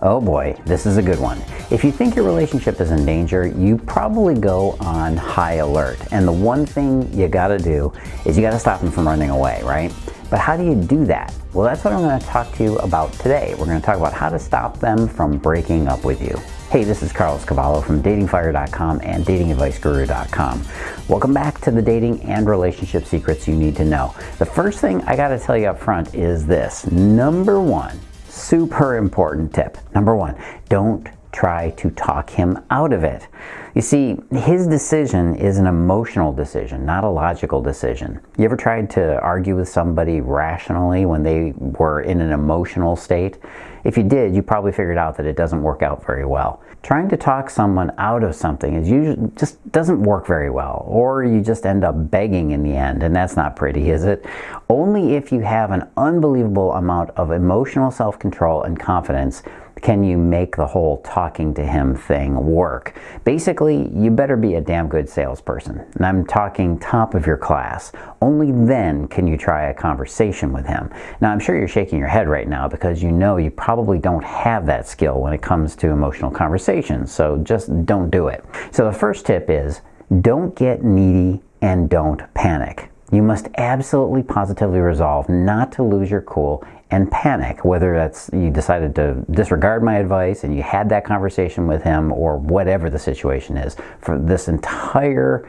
Oh boy, this is a good one. If you think your relationship is in danger, you probably go on high alert. And the one thing you gotta do is you gotta stop them from running away, right? But how do you do that? Well, that's what I'm gonna talk to you about today. We're gonna talk about how to stop them from breaking up with you. Hey, this is Cavallo from datingfire.com and datingadviceguru.com. Welcome back to the dating and relationship secrets you need to know. The first thing I gotta tell you up front is this. Number one, super important tip. Number one, don't try to talk him out of it. You see, his decision is an emotional decision, not a logical decision. You ever tried to argue with somebody rationally when they were in an emotional state? If you did, you probably figured out that it doesn't work out very well. Trying to talk someone out of something is usually just doesn't work very well, or you just end up begging in the end, and that's not pretty, is it? Only if you have an unbelievable amount of emotional self-control and confidence can you make the whole talking to him thing work. Basically, you better be a damn good salesperson, and I'm talking top of your class. Only then can you try a conversation with him. Now, I'm sure you're shaking your head right now because you know you probably don't have that skill when it comes to emotional conversations, so just don't do it. So the first tip is, don't get needy and don't panic. You must absolutely positively resolve not to lose your cool and panic, whether that's you decided to disregard my advice and you had that conversation with him, or whatever the situation is. For this entire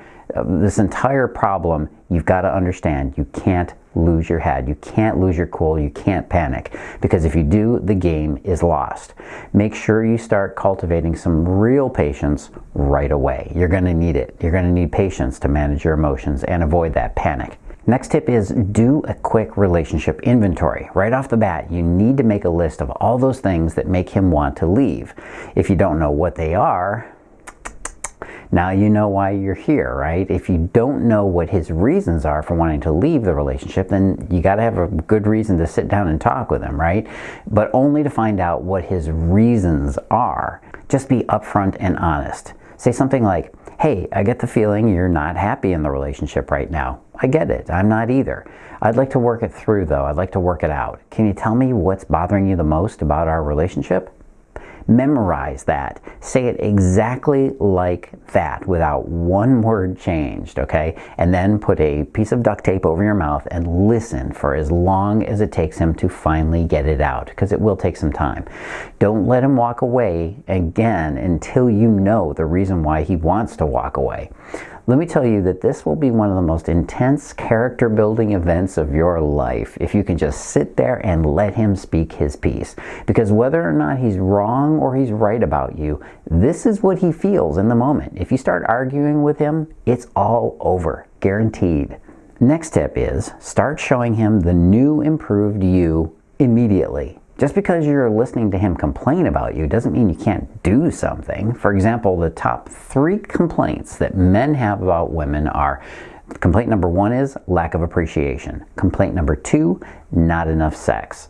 problem, you've got to understand you can't lose your head, you can't lose your cool, you can't panic, because if you do, the game is lost. Make sure you start cultivating some real patience right away. You're going to need it. You're going to need patience to manage your emotions and avoid that panic. Next tip is do a quick relationship inventory. Right off the bat, you need to make a list of all those things that make him want to leave. If you don't know what they are, now you know why you're here, right? If you don't know what his reasons are for wanting to leave the relationship, then you got to have a good reason to sit down and talk with him, right? But only to find out what his reasons are. Just be upfront and honest. Say something like, hey, I get the feeling you're not happy in the relationship right now. I get it. I'm not either. I'd like to work it through, though. I'd like to work it out. Can you tell me what's bothering you the most about our relationship? Memorize that. Say it exactly like that without one word changed, okay? And then put a piece of duct tape over your mouth and listen for as long as it takes him to finally get it out, because it will take some time. Don't let him walk away again until you know the reason why he wants to walk away. Let me tell you that this will be one of the most intense character building events of your life if you can just sit there and let him speak his piece. Because whether or not he's wrong or he's right about you, this is what he feels in the moment. If you start arguing with him, it's all over, guaranteed. Next tip is start showing him the new improved you immediately. Just because you're listening to him complain about you doesn't mean you can't do something. For example, the top 3 complaints that men have about women are: complaint number 1 is lack of appreciation. Complaint number 2, not enough sex.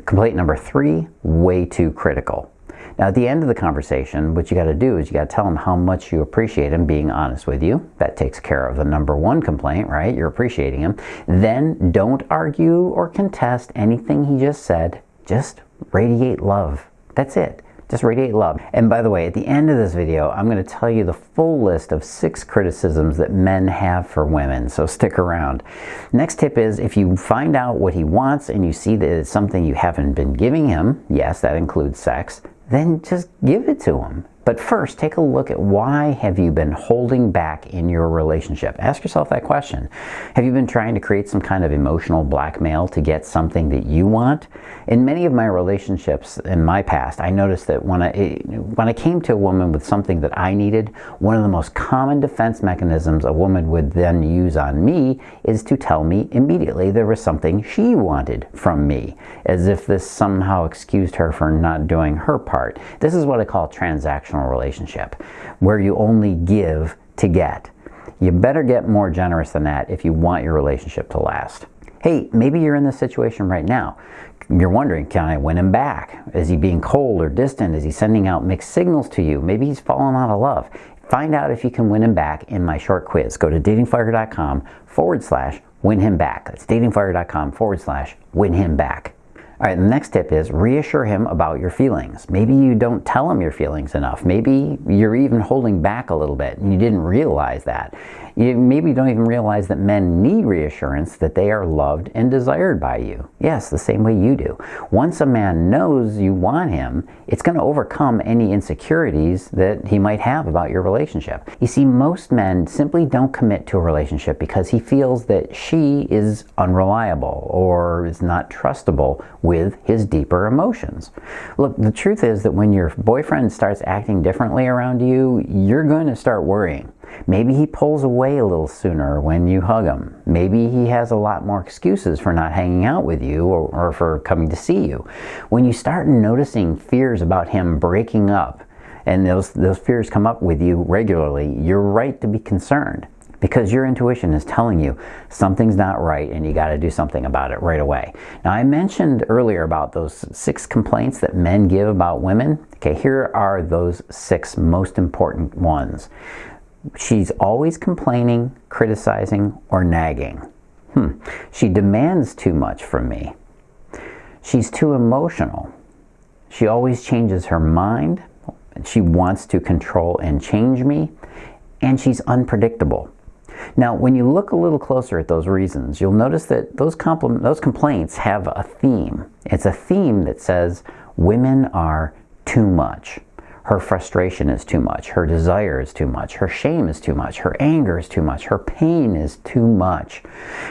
Complaint number 3, way too critical. Now, at the end of the conversation, what you got to do is you got to tell him how much you appreciate him being honest with you. That takes care of the number 1 complaint, right? You're appreciating him. Then don't argue or contest anything he just said. Just radiate love. That's it. Just radiate love. And by the way, at the end of this video, I'm going to tell you the full list of 6 criticisms that men have for women, so stick around. Next tip is, if you find out what he wants and you see that it's something you haven't been giving him, yes, that includes sex, then just give it to him. But first, take a look at why have you been holding back in your relationship? Ask yourself that question. Have you been trying to create some kind of emotional blackmail to get something that you want? In many of my relationships in my past, I noticed that when I came to a woman with something that I needed, one of the most common defense mechanisms a woman would then use on me is to tell me immediately there was something she wanted from me, as if this somehow excused her for not doing her part. This is what I call transactional relationship, where you only give to get. You better get more generous than that if you want your relationship to last. Hey, maybe you're in this situation right now. You're wondering, can I win him back? Is he being cold or distant? Is he sending out mixed signals to you? Maybe he's fallen out of love. Find out if you can win him back in my short quiz. Go to datingfire.com/win him back. That's datingfire.com/win him back. All right, the next tip is reassure him about your feelings. Maybe you don't tell him your feelings enough. Maybe you're even holding back a little bit and you didn't realize that. You maybe don't even realize that men need reassurance that they are loved and desired by you. Yes, the same way you do. Once a man knows you want him, it's going to overcome any insecurities that he might have about your relationship. You see, most men simply don't commit to a relationship because he feels that she is unreliable or is not trustable with his deeper emotions. Look, the truth is that when your boyfriend starts acting differently around you, you're going to start worrying. Maybe he pulls away a little sooner when you hug him. Maybe he has a lot more excuses for not hanging out with you or for coming to see you. When you start noticing fears about him breaking up, and those fears come up with you regularly, you're right to be concerned, because your intuition is telling you something's not right and you got to do something about it right away. Now, I mentioned earlier about those 6 complaints that men give about women. Okay, here are those 6 most important ones. She's always complaining, criticizing, or nagging. She demands too much from me. She's too emotional. She always changes her mind. She wants to control and change me. And she's unpredictable. Now, when you look a little closer at those reasons, you'll notice that those complaints have a theme. It's a theme that says women are too much. Her frustration is too much. Her desire is too much. Her shame is too much. Her anger is too much. Her pain is too much.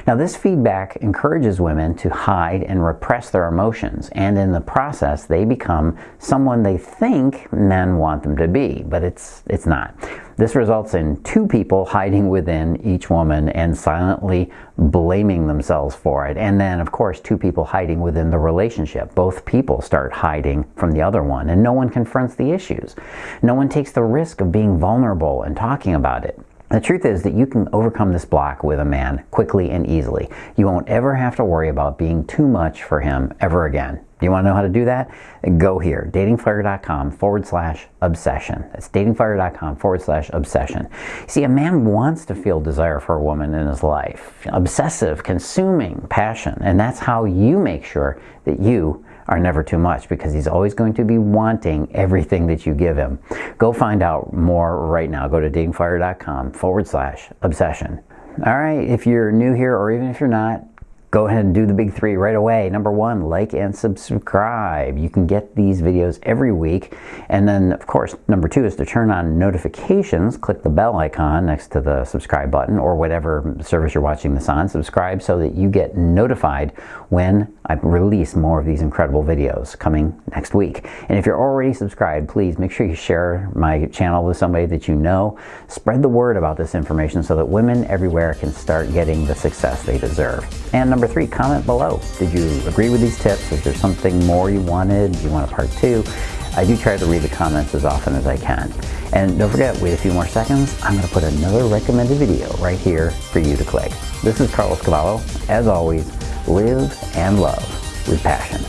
Now, this feedback encourages women to hide and repress their emotions, and in the process, they become someone they think men want them to be, but it's not. This results in 2 people hiding within each woman and silently blaming themselves for it. And then, of course, 2 people hiding within the relationship. Both people start hiding from the other one, and no one confronts the issues. No one takes the risk of being vulnerable and talking about it. The truth is that you can overcome this block with a man quickly and easily. You won't ever have to worry about being too much for him ever again. You want to know how to do that? Go here, datingfire.com/obsession. That's datingfire.com/obsession. See, a man wants to feel desire for a woman in his life. Obsessive, consuming passion. And that's how you make sure that you are never too much, because he's always going to be wanting everything that you give him. Go find out more right now. Go to datingfire.com/obsession. All right, if you're new here or even if you're not, go ahead and do the big 3 right away. Number 1, like and subscribe. You can get these videos every week. And then, of course, number 2 is to turn on notifications. Click the bell icon next to the subscribe button or whatever service you're watching this on. Subscribe so that you get notified when I release more of these incredible videos coming next week. And if you're already subscribed, please make sure you share my channel with somebody that you know. Spread the word about this information so that women everywhere can start getting the success they deserve. And number 3, comment below. Did you agree with these tips? Is there something more you wanted? Do you want a part 2? I do try to read the comments as often as I can. And don't forget, wait a few more seconds, I'm going to put another recommended video right here for you to click. This is Cavallo. As always, live and love with passion.